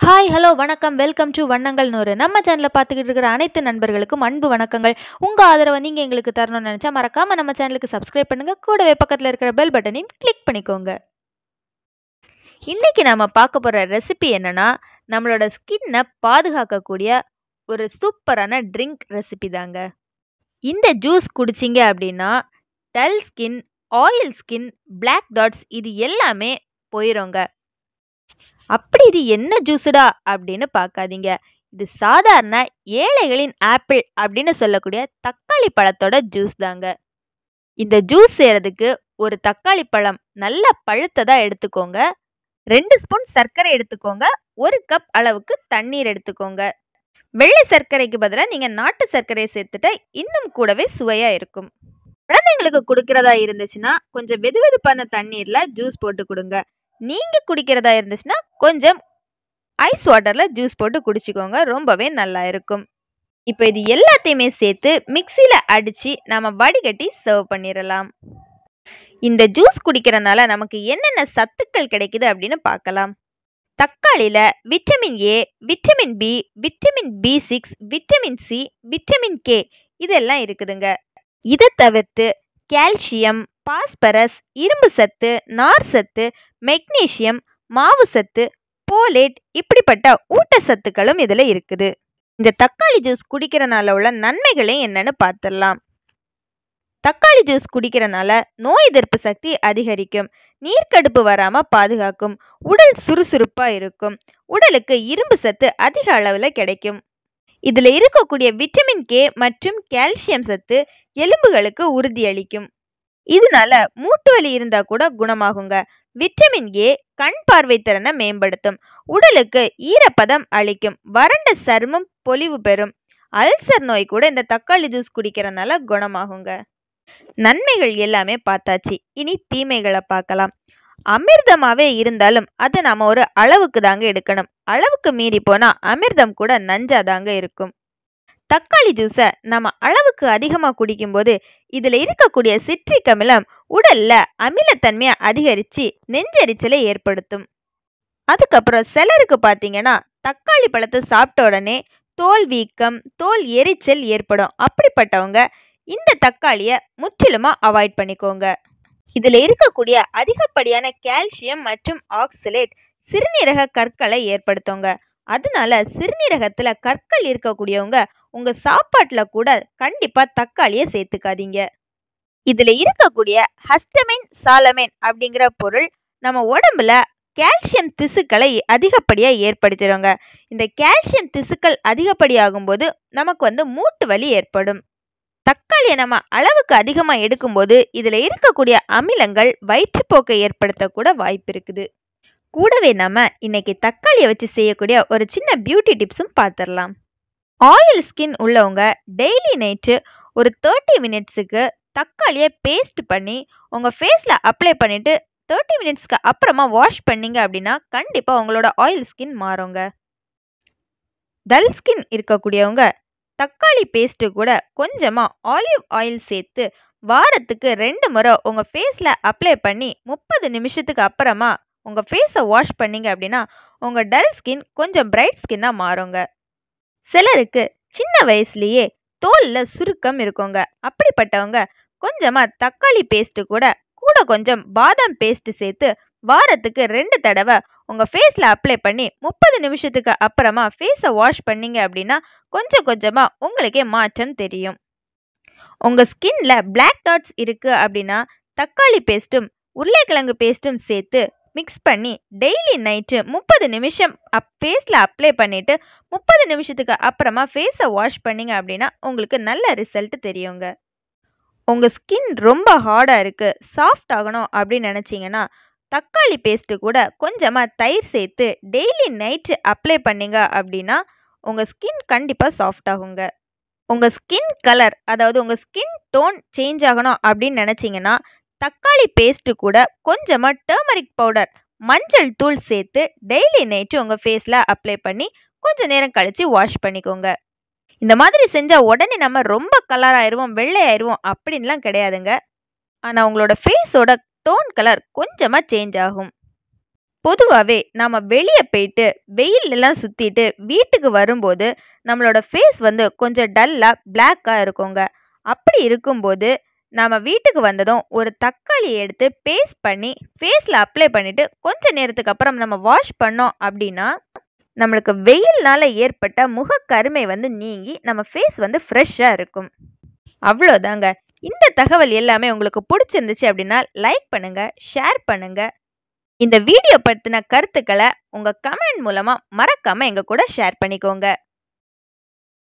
Hi, hello, வணக்கம். Welcome to வண்ணங்கள் 100. நம்ம சேனலை பார்த்துக்கிட்டு இருக்கிற அனைத்து நண்பர்களுக்கும் அன்பு வணக்கங்கள். உங்கள் ஆதரவை நீங்கள் எங்களுக்கு தரணும்னு நினச்சா மறக்காமல் நம்ம சேனலுக்கு சப்ஸ்கிரைப் பண்ணுங்கள். கூடவே பக்கத்தில் இருக்கிற பெல் பட்டனையும் கிளிக் பண்ணிக்கோங்க. இன்றைக்கி நம்ம பார்க்க போகிற ரெசிபி என்னென்னா, நம்மளோட ஸ்கின்னை பாதுகாக்கக்கூடிய ஒரு சூப்பரான ட்ரிங்க் ரெசிபி தாங்க. இந்த ஜூஸ் குடிச்சிங்க அப்படின்னா dull skin, oil skin, black dots இது எல்லாமே போயிடுங்க. அப்படி இது என்ன ஜூஸுடா அப்படின்னு பார்க்காதீங்க. இது சாதாரண ஏழைகளின் ஆப்பிள் அப்படின்னு சொல்லக்கூடிய தக்காளி பழத்தோட ஜூஸ் தாங்க. இந்த ஜூஸ் செய்யறதுக்கு ஒரு தக்காளி பழம் நல்லா பழுத்ததா எடுத்துக்கோங்க. 2 ஸ்பூன் சர்க்கரை எடுத்துக்கோங்க. 1 கப் அளவுக்கு தண்ணீர் எடுத்துக்கோங்க. வெள்ளை சர்க்கரைக்கு பதிலாக நீங்க நாட்டு சர்க்கரையை சேர்த்துட்டா இன்னும் கூடவே சுவையா இருக்கும். குழந்தைங்களுக்கு கொடுக்கறதா இருந்துச்சுன்னா கொஞ்சம் வெதுவெதுப்பான தண்ணீர்ல ஜூஸ் போட்டு கொடுங்க. நீங்க குடிக்கிறதா இருந்துச்சுன்னா கொஞ்சம் ஐஸ் வாட்டர்ல ஜூஸ் போட்டு குடிச்சுக்கோங்க. ரொம்பவே நல்லா இருக்கும். இப்போ இது எல்லாத்தையுமே சேர்த்து மிக்சியில அடிச்சு நாம வடிகட்டி சர்வ் பண்ணிடலாம். இந்த ஜூஸ் குடிக்கிறனால நமக்கு என்னென்ன சத்துக்கள் கிடைக்குது அப்படின்னு பார்க்கலாம். தக்காளியில vitamin A, vitamin B, vitamin B6, vitamin C, vitamin K இதெல்லாம் இருக்குதுங்க. இதை தவிர்த்து கால்சியம், பாஸ்பரஸ், இரும்பு சத்து, நார் சத்து, மெக்னீசியம், மாவு சத்து, போலேட் இப்படிப்பட்ட ஊட்டச்சத்துக்களும் இதில் இருக்குது. இந்த தக்காளி ஜூஸ் குடிக்கிறனால உள்ள நன்மைகளையும் என்னன்னு பார்த்துடலாம். தக்காளி ஜூஸ் குடிக்கிறனால நோய் எதிர்ப்பு சக்தி அதிகரிக்கும், நீர்க்கடுப்பு வராமல் பாதுகாக்கும், உடல் சுறுசுறுப்பாக இருக்கும், உடலுக்கு இரும்பு சத்து அதிக அளவில் கிடைக்கும். இதில் இருக்கக்கூடிய விட்டமின் கே மற்றும் கால்சியம் சத்து எலும்புகளுக்கு உறுதியளிக்கும். இதனால மூட்டு வலி இருந்தா கூட குணமாகுங்க. விட்டமின் ஏ கண் பார்வை திறனை மேம்படுத்தும், உடலுக்கு ஈரப்பதம் அளிக்கும், வறண்ட சருமம் பொலிவு பெறும், அல்சர் நோய் கூட இந்த தக்காளி ஜூஸ் குடிக்கிறனால குணமாகுங்க. நன்மைகள் எல்லாமே பார்த்தாச்சு, இனி தீமைகளை பார்க்கலாம். அமிர்தமாவே இருந்தாலும் அதை நாம ஒரு அளவுக்கு தாங்க எடுக்கணும். அளவுக்கு மீறி போனா அமிர்தம் கூட நஞ்சாதாங்க இருக்கும். தக்காளி ஜூஸை நம்ம அளவுக்கு அதிகமாக குடிக்கும்போது இதில் இருக்கக்கூடிய சிட்ரிக் அமிலம் உடல்ல அமிலத்தன்மையை அதிகரித்து நெஞ்செரிச்சலை ஏற்படுத்தும். அதுக்கப்புறம் சிலருக்கு பார்த்தீங்கன்னா தக்காளி பழத்தை சாப்பிட்ட உடனே தோல் வீக்கம், தோல் எரிச்சல் ஏற்படும். அப்படிப்பட்டவங்க இந்த தக்காளியை முற்றிலுமாக அவாய்ட் பண்ணிக்கோங்க. இதில் இருக்கக்கூடிய அதிகப்படியான கால்சியம் மற்றும் ஆக்சலேட் சிறுநீரக கற்களை ஏற்படுத்துங்க. அதனால சிறுநீரகத்துல கற்கள் இருக்கக்கூடியவங்க உங்க சாப்பாட்டுல கூட கண்டிப்பா தக்காளியை சேர்த்துக்காதீங்க. இதுல இருக்கக்கூடிய ஹஸ்டமைன் சாலமைன் அப்படிங்கிற பொருள் நம்ம உடம்புல கால்சியம் திசுக்களை அதிகப்படியா ஏற்படுத்திடுங்க. இந்த கால்சியம் திசுக்கள் அதிகப்படியாகும் போது நமக்கு மூட்டு வலி ஏற்படும். தக்காளியை நம்ம அளவுக்கு அதிகமா எடுக்கும்போது இதுல இருக்கக்கூடிய அமிலங்கள் வயிற்றுப்போக்கை ஏற்படுத்தக்கூட வாய்ப்பு இருக்குது. கூடவே நம்ம இன்னைக்கு தக்காளியை வச்சு செய்யக்கூடிய ஒரு சின்ன பியூட்டி டிப்ஸும் பார்த்துடலாம். ஆயில் ஸ்கின் உள்ளவங்க டெய்லி நைட்டு ஒரு 30 மினிட்ஸுக்கு தக்காளியை பேஸ்ட் பண்ணி உங்கள் ஃபேஸில் அப்ளை பண்ணிவிட்டு 30 மினிட்ஸ்க்கு அப்புறமா வாஷ் பண்ணிங்க அப்படின்னா கண்டிப்பாக உங்களோட ஆயில் ஸ்கின் மாறுங்க. டல் ஸ்கின் இருக்கக்கூடியவங்க தக்காளி பேஸ்ட்டு கூட கொஞ்சமாக ஆலிவ் ஆயில் சேர்த்து வாரத்துக்கு 2 முறை உங்கள் ஃபேஸில் அப்ளை பண்ணி 30 நிமிஷத்துக்கு அப்புறமா உங்கள் ஃபேஸை வாஷ் பண்ணிங்க அப்படின்னா உங்கள் டல் ஸ்கின் கொஞ்சம் பிரைட் ஸ்கின்னாக மாறுங்க. சிலருக்கு சின்ன வயசுலேயே தோலில் சுருக்கம் இருக்குங்க. அப்படிப்பட்டவங்க கொஞ்சமாக தக்காளி பேஸ்ட்டு கூட கொஞ்சம் பாதாம் பேஸ்ட்டு சேர்த்து வாரத்துக்கு 2 தடவை உங்கள் ஃபேஸில் அப்ளை பண்ணி 30 நிமிஷத்துக்கு அப்புறமா ஃபேஸை வாஷ் பண்ணிங்க அப்படின்னா கொஞ்சம் கொஞ்சமாக உங்களுக்கே மாற்றம் தெரியும். உங்கள் ஸ்கின்ல பிளாக் டாட்ஸ் இருக்குது அப்படின்னா தக்காளி பேஸ்ட்டும் உருளைக்கிழங்கு பேஸ்ட்டும் சேர்த்து மிக்ஸ் பண்ணி டெய்லி நைட்டு 30 நிமிஷம் ஃபேஸில் அப்ளை பண்ணிவிட்டு 30 நிமிஷத்துக்கு அப்புறமா ஃபேஸை வாஷ் பண்ணிங்க அப்படின்னா உங்களுக்கு நல்ல ரிசல்ட் தெரியுங்க. உங்கள் ஸ்கின் ரொம்ப ஹார்டாக இருக்குது, சாஃப்ட் ஆகணும் அப்படின்னு நினச்சிங்கன்னா தக்காளி பேஸ்ட்டு கூட கொஞ்சமாக தயிர் சேர்த்து டெய்லி நைட்டு அப்ளை பண்ணிங்க அப்படின்னா உங்கள் ஸ்கின் கண்டிப்பாக சாஃப்ட் ஆகுங்க. உங்கள் ஸ்கின் கலர், அதாவது உங்கள் ஸ்கின் டோன் சேஞ்ச் ஆகணும் அப்படின்னு நினச்சிங்கன்னா தக்காளி பேஸ்ட்டு கூட கொஞ்சமாக டர்மரிக் பவுடர், மஞ்சள் தூள் சேர்த்து டெய்லி நைட்டு உங்கள் ஃபேஸில் அப்ளை பண்ணி கொஞ்சம் நேரம் கழித்து வாஷ் பண்ணிக்கோங்க. இந்த மாதிரி செஞ்சால் உடனே நம்ம ரொம்ப கலர் ஆயிடுவோம், வெள்ளை ஆயிடுவோம் அப்படின்லாம் கிடையாதுங்க. ஆனால் உங்களோட ஃபேஸோட டோன் கலர் கொஞ்சமாக சேஞ்ச் ஆகும். பொதுவாவே நாம வெளிய போயிட்டு வெயில்லலாம் சுத்திட்டு வீட்டுக்கு வரும்போது நம்மளோட ஃபேஸ் வந்து கொஞ்சம் டல்லா பிளாக்கா இருக்குங்க. அப்படி இருக்கும்போது நாம வீட்டுக்கு வந்ததும் ஒரு தக்காளிய எடுத்து பேஸ்ட் பண்ணி ஃபேஸ்ல அப்ளை பண்ணிட்டு கொஞ்ச நேரத்துக்கு அப்புறம் நம்ம வாஷ் பண்ணோம் அப்படின்னா நம்மளுக்கு வெயில்னால ஏற்பட்ட முகக்கருமை வந்து நீங்கி நம்ம ஃபேஸ் வந்து ஃப்ரெஷ்ஷா இருக்கும். அவ்வளோதாங்க. இந்த தகவல் எல்லாமே உங்களுக்கு பிடிச்சிருந்துச்சு அப்படின்னா லைக் பண்ணுங்க, ஷேர் பண்ணுங்க. இந்த வீடியோ பத்தின கருத்துக்களை உங்க கமெண்ட் மூலமா மறக்காம எங்க கூட ஷேர் பண்ணிக்கோங்க.